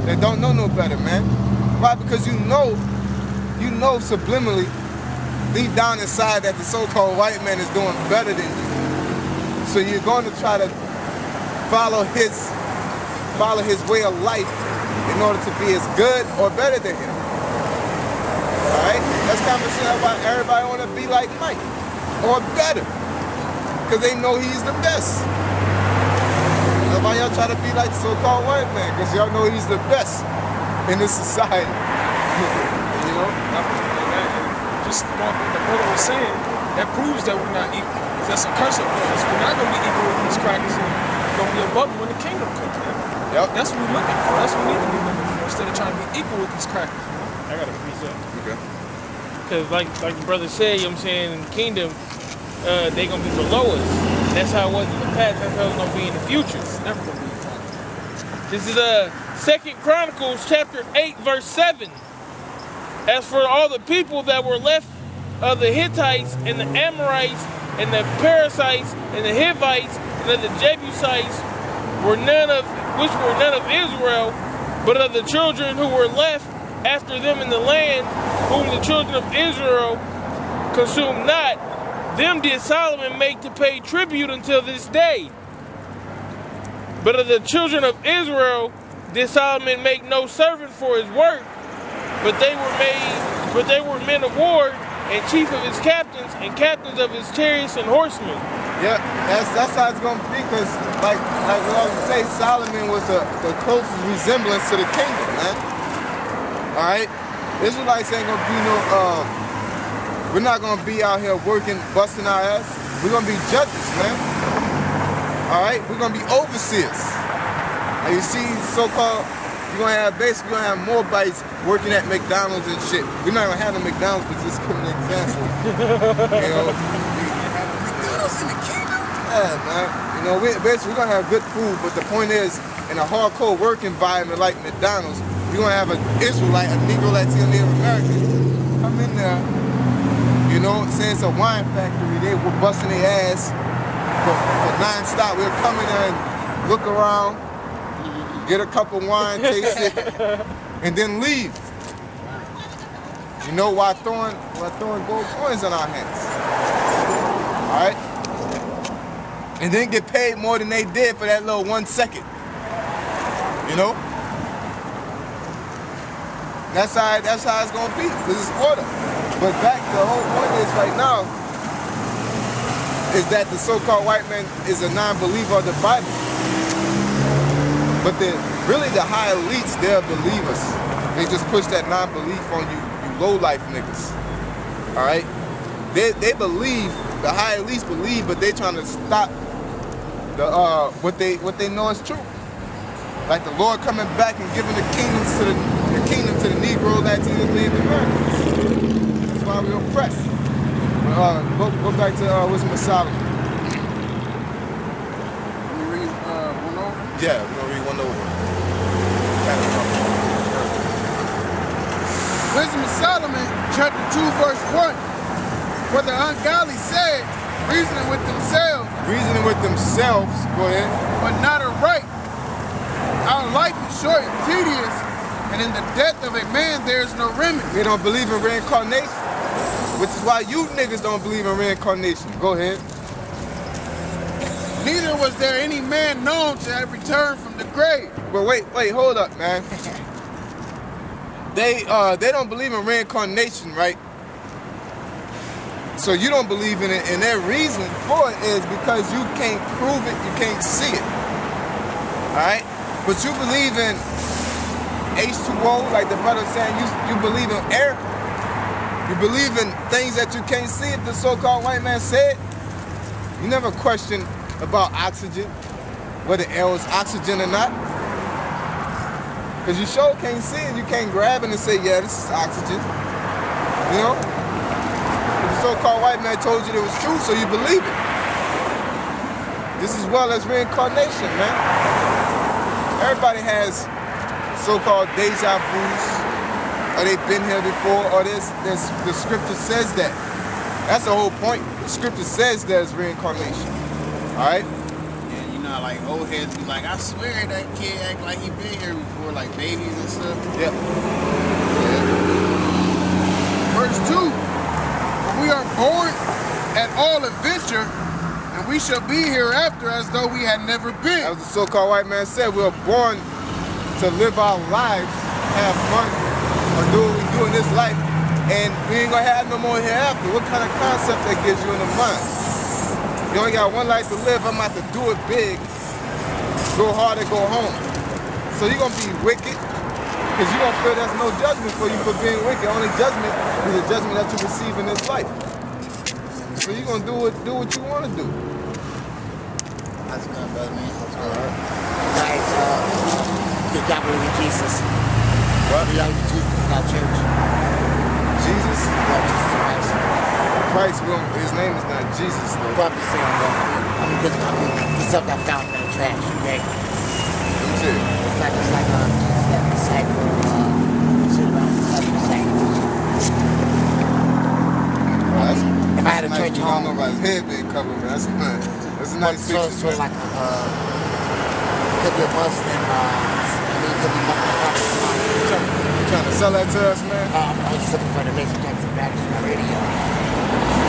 that don't know no better, man. Why? Because you know subliminally, deep down inside, that the so-called white man is doing better than you. So you're going to try to follow his way of life in order to be as good or better than him. All right? That's conversation about everybody want to be like Mike or better, because they know he's the best. That's why y'all try to be like the so-called white man, because y'all know he's the best in this society. You know? Just what the brother was saying, that proves that we're not equal. That's a curse upon us. We're not going to be equal with these crackers, and we're going to be above them when the kingdom comes in. Yep. That's what we're looking for. That's what we need to be looking for, instead of trying to be equal with these crackers. I got a precept. Okay. Because like the brother said, you know what I'm saying, in the kingdom, they going to be below us. That's how it was in the past. That's how it's going to be in the future. It's never going to be the time. This is 2 Chronicles chapter 8, verse 7. As for all the people that were left of the Hittites and the Amorites and the Perizzites and the Hivites and of the Jebusites which were none of Israel, but of the children who were left after them in the land, whom the children of Israel consumed not, them did Solomon make to pay tribute until this day. But of the children of Israel did Solomon make no servant for his work, but they were men of war, and chief of his captains, and captains of his chariots and horsemen. Yeah, that's how it's gonna be, because like we always say, Solomon was the closest resemblance to the kingdom, man. Alright? Israelites ain't gonna be we're not gonna be out here working, busting our ass. We're gonna be judges, man. Alright? We're gonna be overseers. And you see, so-called, you're gonna have more bites working at McDonald's and shit. We're not gonna have the McDonald's, but just give an example. You know, McDonald's in the kingdom? Yeah, man. You know, basically we're gonna have good food, but the point is, in a hardcore work environment like McDonald's, you're gonna have an Israelite, a Negro, Latino, Native American come in there. You know, say it's a wine factory, they were busting their ass for non-stop. We'll come in there and look around, get a cup of wine, taste it, and then leave. You know, while throwing gold coins in our hands. Alright? And then get paid more than they did for that little 1 second. You know? That's how it's gonna be. This is order. But the whole point is right now is that the so-called white man is a non-believer of the Bible. But really the high elites, they're believers. They just push that non-belief on you low-life niggas. Alright? They believe, the high elites believe, but they trying to stop what they know is true. Like the Lord coming back and giving the kingdom to the Negro, Latino, Native Americans. That's why we're oppressed. Go back to Wisdom of Solomon. Can you read one over? Yeah, we're gonna read one over. Wisdom of Solomon, chapter 2, verse 1. For the ungodly said, reasoning with themselves, Go ahead. but not aright. Our life is short and tedious, and in the death of a man there is no remedy. They don't believe in reincarnation, which is why you niggas don't believe in reincarnation. Go ahead. Neither was there any man known to have returned from the grave. But wait, hold up, man. They don't believe in reincarnation, right? So you don't believe in it, and their reason for it is because you can't prove it, you can't see it. Alright? But you believe in H2O, like the brother saying, you believe in air. You believe in things that you can't see. If the so-called white man said, you never question about oxygen, whether air was oxygen or not. Because you sure can't see it, you can't grab it and say, yeah, this is oxygen. You know? If the so-called white man told you it was true, so you believe it. This as well as reincarnation, man. Everybody has so-called deja vus, or they've been here before, or the scripture says that. That's the whole point. The scripture says there's reincarnation. Alright? And you know, like old heads be like, I swear that kid act like he been here before, like babies and stuff. Yep. Verse 2, for we are born at all adventure, and we shall be hereafter as though we had never been. As the so-called white man said, we are born to live our lives, have fun, or do what we do in this life, and we ain't gonna have no more hereafter. What kind of concept that gives you in the mind? You only got one life to live. I'm about to do it big, go hard and go home. So you're gonna be wicked, because you're gonna feel there's no judgment for you for being wicked. Only judgment is the judgment that you receive in this life. So you're gonna do what you want to do. How's it going, brother, man? How's it going? Guys, you got believe in Jesus. What? We like Jesus in our church. Jesus? Yeah, Jesus Christ. Christ, his name is not Jesus, though. Well, I'm just saying, this stuff I found in the trash, okay? Let me tell you. It's like Jesus that disciple, shit about if I had a church I home, don't know about his head being covered, man. That's a nice so picture. like could be a Muslim, could be You trying to sell that to us, man? I was just looking for the Mason Jackson Baptist on the radio.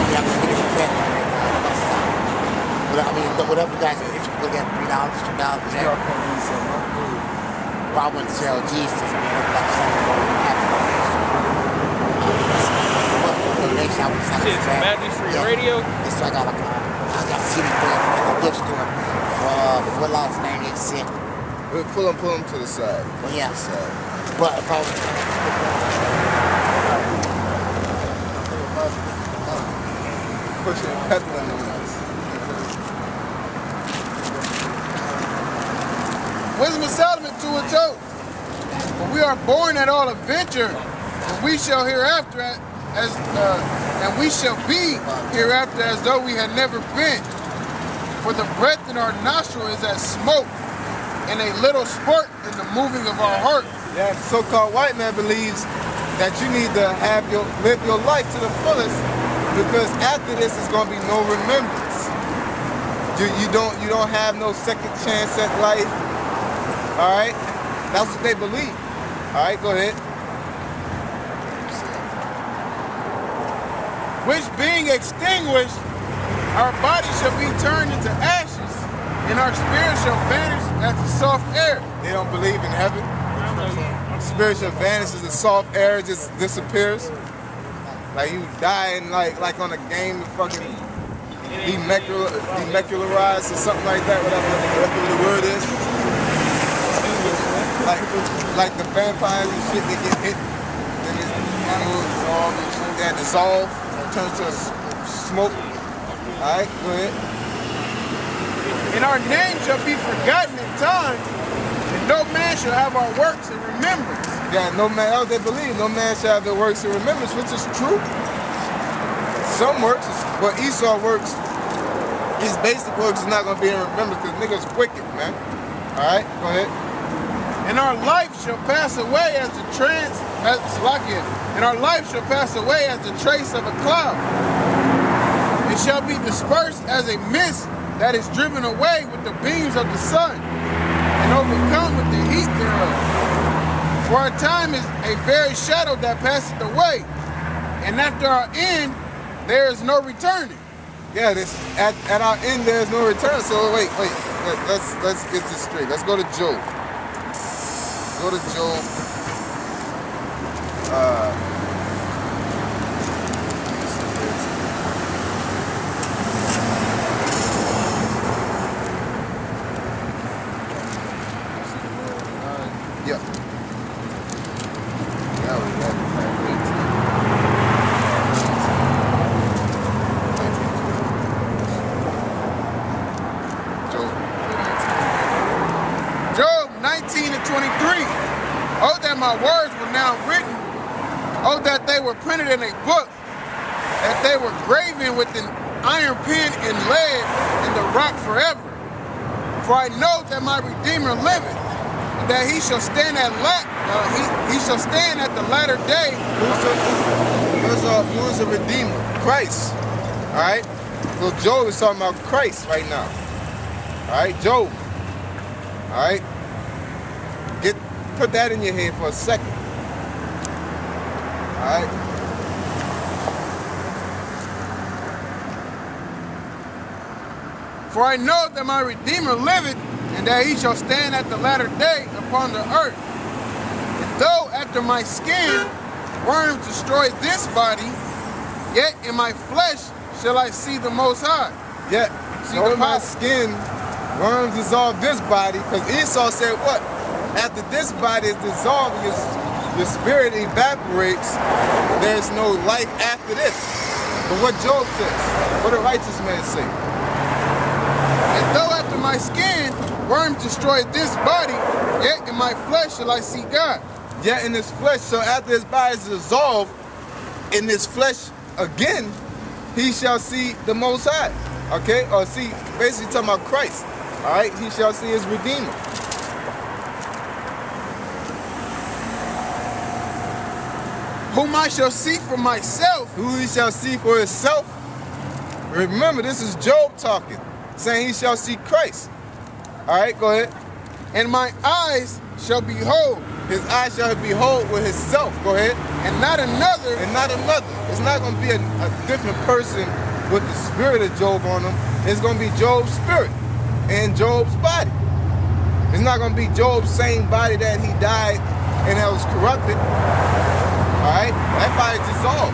Yeah, I'm going to get a trend right now. But I mean, whatever you guys, if you look at $3, $2, whatever. Well, I wouldn't sell Jesus, man. I'd like something more than half of Shit, some batteries for your radio. So I got a CD player from the gift store for $4.98. We'll pull him to the side. Well, yeah. Side. But if I was pushing peddling on us. Wisdom of Solomon 2 and 2. For we are born at all adventure, and we shall hereafter and we shall be hereafter as though we had never been. For the breath in our nostril is as smoke, and a little spark in the moving of our heart. Yeah, the so-called white man believes that you need to live your life to the fullest, because after this is going to be no remembrance. You don't have no second chance at life. All right, that's what they believe. All right, go ahead. Which being extinguished, our body shall be turned into ashes, and our spirit shall vanish as the soft air. They don't believe in heaven. Spiritual vanishes, the soft air just disappears. Like you dying like on a game, fucking demacularized or something like that, whatever the word is. Like the vampires and shit, they get hit, then they dissolve, turns to smoke. All right, go ahead. And our name shall be forgotten in time, and no man shall have our works in remembrance. Yeah, no man, else they believe, no man shall have their works in remembrance, which is true. Some works, but Esau works, his basic works is not going to be in remembrance because niggas wicked, man. All right, go ahead. And our life shall pass away as the and our life shall pass away as the trace of a cloud. It shall be dispersed as a mist that is driven away with the beams of the sun, and overcome with the heat thereof. For our time is a very shadow that passeth away, and after our end there is no returning. Yeah, at our end there is no return. So wait, let's get this straight. Let's go to Job. Go to Job. Yeah. Now we got Job 19 and 23. Oh, that my words were now written. Oh, that they were printed in a book. That they were graven with an iron pen and lead in the rock forever. For I know that my Redeemer liveth, and that he shall stand he shall stand at the latter day. Who is a redeemer? Christ. All right. So Job is talking about Christ right now. All right, Job. All right? Put that in your head for a second. All right? For I know that my Redeemer liveth, and that he shall stand at the latter day upon the earth. And though after my skin worms destroy this body, yet in my flesh shall I see the Most High. Yet, though my skin worms dissolve this body, because Esau said what? After this body is dissolved, your spirit evaporates, there's no life after this. But what Job says, what a righteous man say. And though after my skin worms destroy this body, yet in my flesh shall I see God. Yet in his flesh, so after his body is dissolved, in his flesh again, he shall see the Most High. Okay? Or see, basically talking about Christ. Alright? He shall see his Redeemer. Whom I shall see for myself. Who he shall see for himself. Remember, this is Job talking, saying he shall see Christ. Alright, go ahead. And my eyes shall behold. His eyes shall behold with himself. Go ahead. And not another. And not another. It's not going to be a different person with the spirit of Job on him. It's going to be Job's spirit and Job's body. It's not going to be Job's same body that he died and that was corrupted. Alright? That body is dissolved.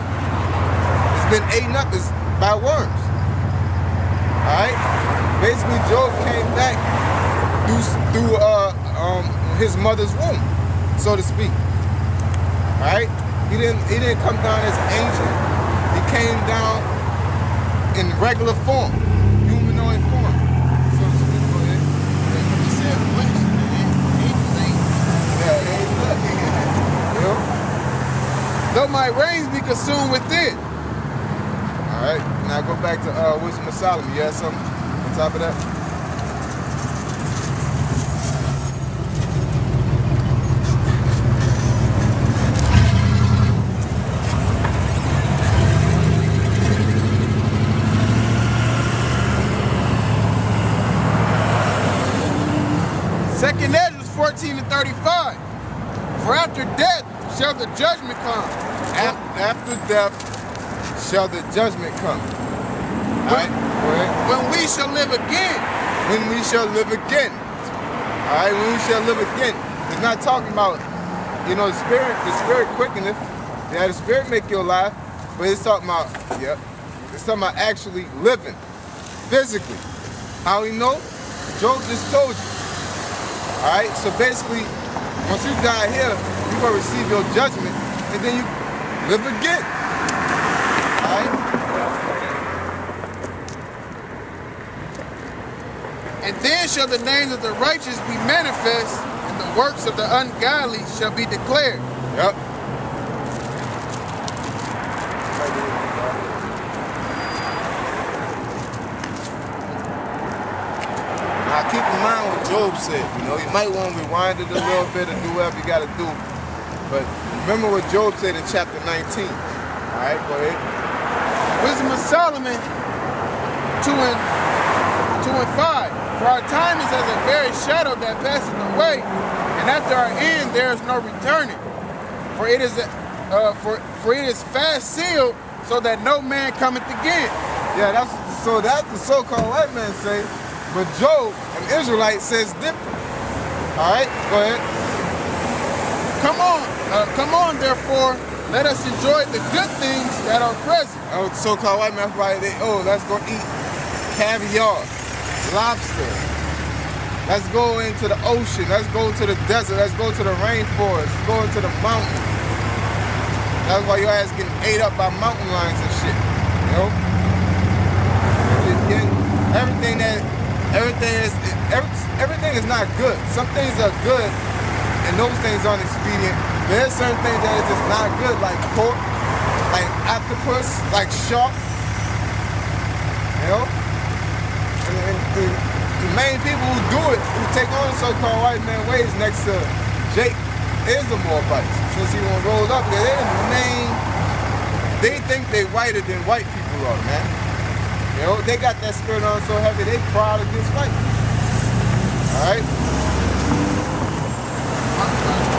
It's been eaten up by worms. Alright? Basically, Job came back through his mother's womb, so to speak. Alright? He didn't come down as an angel. He came down in regular form, humanoid form, so to speak. Go ahead. He said flesh, Yeah, you know? Though my reins be consumed with it. Alright, now go back to Wisdom of Solomon. You had something on top of that? Second Ezra 14 and 35. For after death shall the judgment come. After death shall the judgment come. Alright, go ahead. When we shall live again. When we shall live again. Alright, when we shall live again. It's not talking about, the spirit quickeneth. Yeah, the spirit make you alive. But it's talking about, it's talking about actually living. Physically. How we know? Job just told you. Alright, so basically, once you die here, you're going to receive your judgment, and then you live again. Alright? And then shall the names of the righteous be manifest, and the works of the ungodly shall be declared. Yep. Now keep in mind what Job said. You might want to rewind it a little bit and do whatever you got to do. But remember what Job said in chapter 19. All right, go ahead. Wisdom of Solomon 2 and 5. For our time is as a very shadow that passeth away, and after our end there is no returning. For it is for it is fast sealed, so that no man cometh again. Yeah, that's the so-called white man say. But Job, an Israelite, says different. All right, go ahead. Come on, therefore, let us enjoy the good things that are present. Oh, so-called white man, probably let's go eat caviar, lobster. Let's go into the ocean. Let's go to the desert. Let's go to the rainforest. Let's go into the mountains. That's why your ass getting ate up by mountain lions and shit. Everything is not good. Some things are good, and those things aren't expedient. There's certain things that are just not good, like pork, like octopus, like shark. And the main people who do it, who take on the so-called white man ways next to Jake, is the Moabites. Since he won't roll up there, they're the main. They think they whiter than white people are, man. They got that spirit on so heavy, they proud against white. All right? Bye.